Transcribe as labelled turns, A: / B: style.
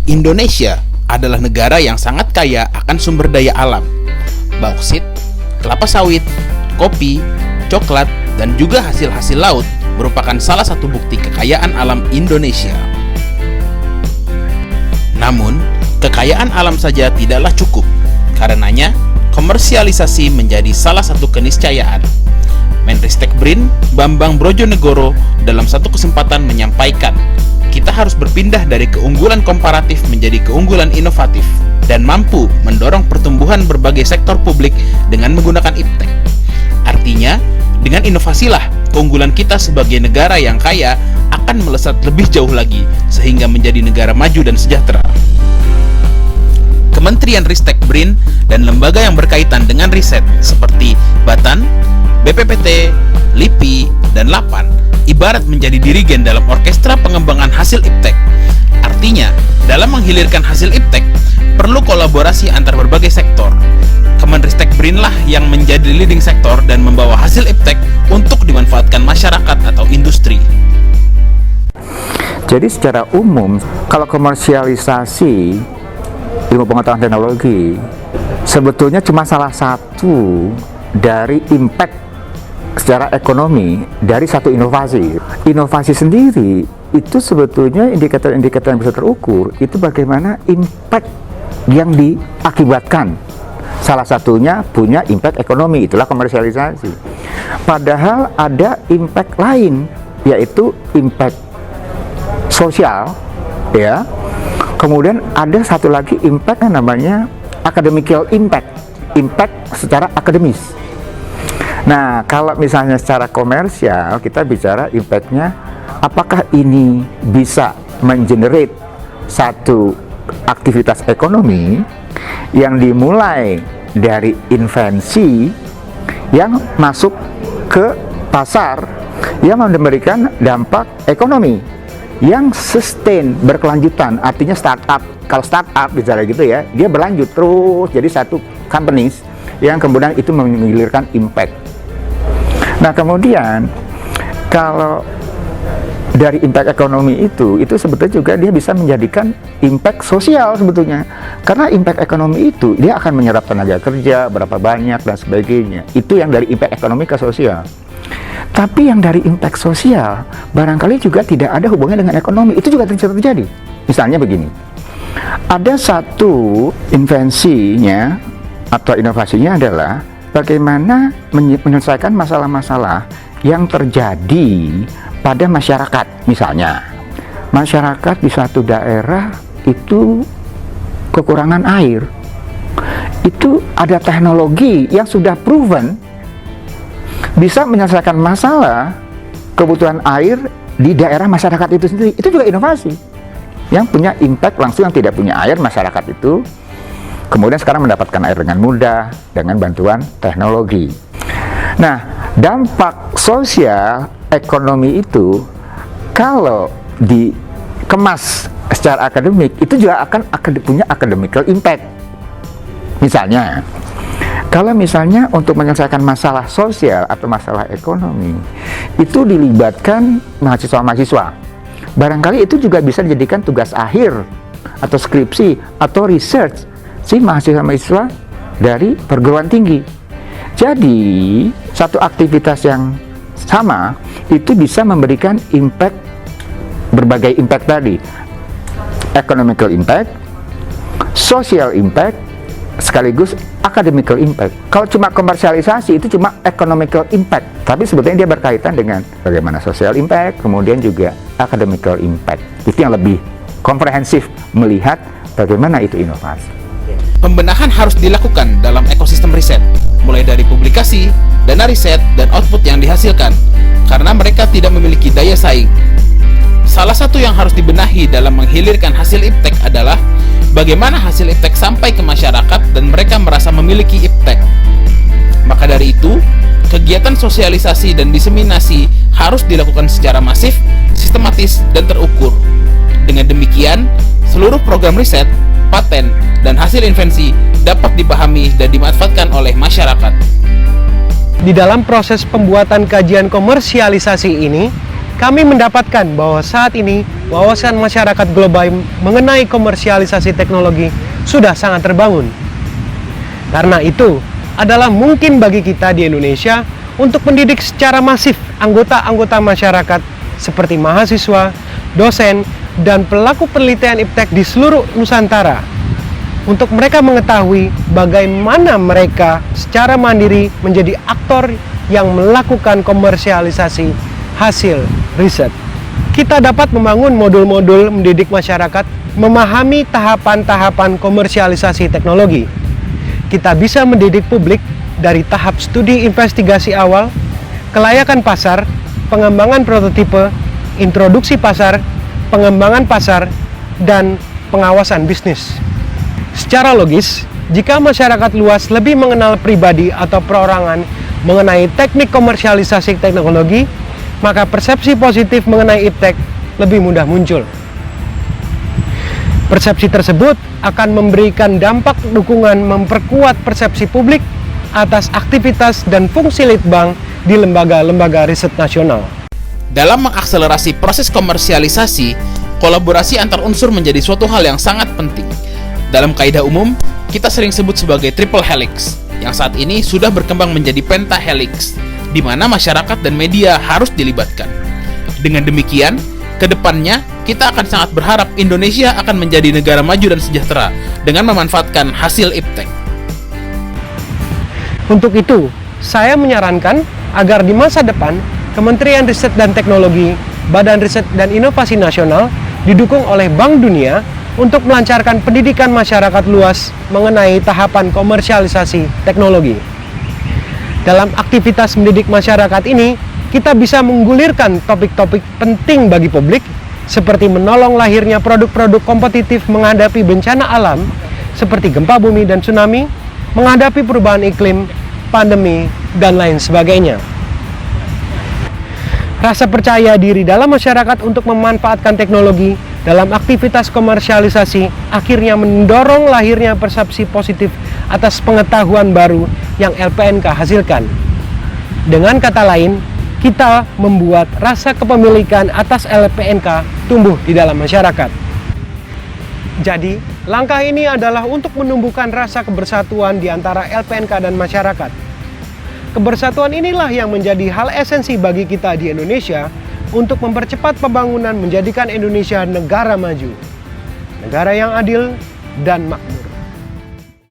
A: Indonesia adalah negara yang sangat kaya akan sumber daya alam. Bauksit, kelapa sawit, kopi, coklat, dan juga hasil-hasil laut merupakan salah satu bukti kekayaan alam Indonesia. Namun, kekayaan alam saja tidaklah cukup. Karenanya, komersialisasi menjadi salah satu keniscayaan. Menristek BRIN, Bambang Brojonegoro, dalam satu kesempatan menyampaikan, kita harus berpindah dari keunggulan komparatif menjadi keunggulan inovatif dan mampu mendorong pertumbuhan berbagai sektor publik dengan menggunakan iptek. Artinya, dengan inovasilah keunggulan kita sebagai negara yang kaya akan melesat lebih jauh lagi sehingga menjadi negara maju dan sejahtera. Kementerian Ristek BRIN dan lembaga yang berkaitan dengan riset seperti Batan, BPPT, LIPI, dan LAPAN ibarat menjadi dirigen dalam orkestra pengembangan hasil iptek. Artinya, dalam menghilirkan hasil iptek, perlu kolaborasi antar berbagai sektor. Kemenristek BRIN lah yang menjadi leading sektor dan membawa hasil iptek untuk dimanfaatkan masyarakat atau industri.
B: Jadi secara umum, kalau komersialisasi ilmu pengetahuan teknologi sebetulnya cuma salah satu dari impact secara ekonomi dari satu inovasi. Inovasi sendiri itu sebetulnya indikator-indikator yang bisa terukur itu bagaimana impact yang diakibatkan. Salah satunya punya impact ekonomi, itulah komersialisasi. Padahal ada impact lain, yaitu impact sosial, ya. Kemudian ada satu lagi impact yang namanya academical impact, impact secara akademis. Nah, kalau misalnya secara komersial kita bicara impact-nya, apakah ini bisa mengenerate satu aktivitas ekonomi yang dimulai dari invensi yang masuk ke pasar yang memberikan dampak ekonomi yang sustain, berkelanjutan, artinya startup. Kalau startup bicara gitu ya, dia berlanjut terus jadi satu companies yang kemudian itu menggilirkan impact. Nah, kemudian kalau dari impact ekonomi itu sebetulnya juga dia bisa menjadikan impact sosial sebetulnya. Karena impact ekonomi itu dia akan menyerap tenaga kerja berapa banyak dan sebagainya. Itu yang dari impact ekonomi ke sosial. Tapi yang dari impact sosial barangkali juga tidak ada hubungannya dengan ekonomi. Itu juga terjadi. Misalnya begini. Ada satu invensinya atau inovasinya adalah bagaimana menyelesaikan masalah-masalah yang terjadi pada masyarakat. Misalnya, masyarakat di suatu daerah itu kekurangan air. Itu ada teknologi yang sudah proven bisa menyelesaikan masalah kebutuhan air di daerah masyarakat itu sendiri. Itu juga inovasi yang punya impact langsung. Yang tidak punya air, masyarakat itu kemudian sekarang mendapatkan air dengan mudah dengan bantuan teknologi. Nah, dampak sosial ekonomi itu kalau dikemas secara akademik itu juga akan punya academical impact. Misalnya, kalau misalnya untuk menyelesaikan masalah sosial atau masalah ekonomi itu dilibatkan mahasiswa-mahasiswa, barangkali itu juga bisa dijadikan tugas akhir atau skripsi atau research si mahasiswa-mahasiswa dari perguruan tinggi. Jadi, satu aktivitas yang sama itu bisa memberikan impact, berbagai impact tadi. Economical impact, social impact, sekaligus academical impact. Kalau cuma komersialisasi itu cuma economical impact, tapi sebetulnya dia berkaitan dengan bagaimana social impact, kemudian juga academical impact. Itu yang lebih komprehensif melihat bagaimana itu inovasi.
A: Pembenahan harus dilakukan dalam ekosistem riset, mulai dari publikasi, dana riset, dan output yang dihasilkan, karena mereka tidak memiliki daya saing. Salah satu yang harus dibenahi dalam menghilirkan hasil iptek adalah bagaimana hasil iptek sampai ke masyarakat dan mereka merasa memiliki iptek. Maka dari itu, kegiatan sosialisasi dan diseminasi harus dilakukan secara masif, sistematis, dan terukur. Dengan demikian, seluruh program riset, paten, dan hasil invensi dapat dipahami dan dimanfaatkan oleh masyarakat.
C: Di dalam proses pembuatan kajian komersialisasi ini, kami mendapatkan bahwa saat ini wawasan masyarakat global mengenai komersialisasi teknologi sudah sangat terbangun. Karena itu, adalah mungkin bagi kita di Indonesia untuk mendidik secara masif anggota-anggota masyarakat seperti mahasiswa, dosen, dan pelaku penelitian iptek di seluruh Nusantara untuk mereka mengetahui bagaimana mereka secara mandiri menjadi aktor yang melakukan komersialisasi hasil riset. Kita dapat membangun modul-modul mendidik masyarakat memahami tahapan-tahapan komersialisasi teknologi. Kita bisa mendidik publik dari tahap studi investigasi awal, kelayakan pasar, pengembangan prototipe, introduksi pasar, pengembangan pasar, dan pengawasan bisnis. Secara logis, jika masyarakat luas lebih mengenal pribadi atau perorangan mengenai teknik komersialisasi teknologi, maka persepsi positif mengenai iptek lebih mudah muncul. Persepsi tersebut akan memberikan dampak dukungan memperkuat persepsi publik atas aktivitas dan fungsi litbang di lembaga-lembaga riset nasional.
A: Dalam mengakselerasi proses komersialisasi, kolaborasi antar unsur menjadi suatu hal yang sangat penting. Dalam kaidah umum, kita sering sebut sebagai triple helix, yang saat ini sudah berkembang menjadi pentahelix, di mana masyarakat dan media harus dilibatkan. Dengan demikian, kedepannya kita akan sangat berharap Indonesia akan menjadi negara maju dan sejahtera dengan memanfaatkan hasil iptek.
C: Untuk itu, saya menyarankan agar di masa depan Kementerian Riset dan Teknologi, Badan Riset dan Inovasi Nasional didukung oleh Bank Dunia untuk melancarkan pendidikan masyarakat luas mengenai tahapan komersialisasi teknologi. Dalam aktivitas mendidik masyarakat ini, kita bisa menggulirkan topik-topik penting bagi publik seperti menolong lahirnya produk-produk kompetitif menghadapi bencana alam seperti gempa bumi dan tsunami, menghadapi perubahan iklim, pandemi, dan lain sebagainya. Rasa percaya diri dalam masyarakat untuk memanfaatkan teknologi dalam aktivitas komersialisasi akhirnya mendorong lahirnya persepsi positif atas pengetahuan baru yang LPNK hasilkan. Dengan kata lain, kita membuat rasa kepemilikan atas LPNK tumbuh di dalam masyarakat. Jadi, langkah ini adalah untuk menumbuhkan rasa kebersatuan di antara LPNK dan masyarakat. Kebersatuan inilah yang menjadi hal esensi bagi kita di Indonesia untuk mempercepat pembangunan menjadikan Indonesia negara maju, negara yang adil dan makmur.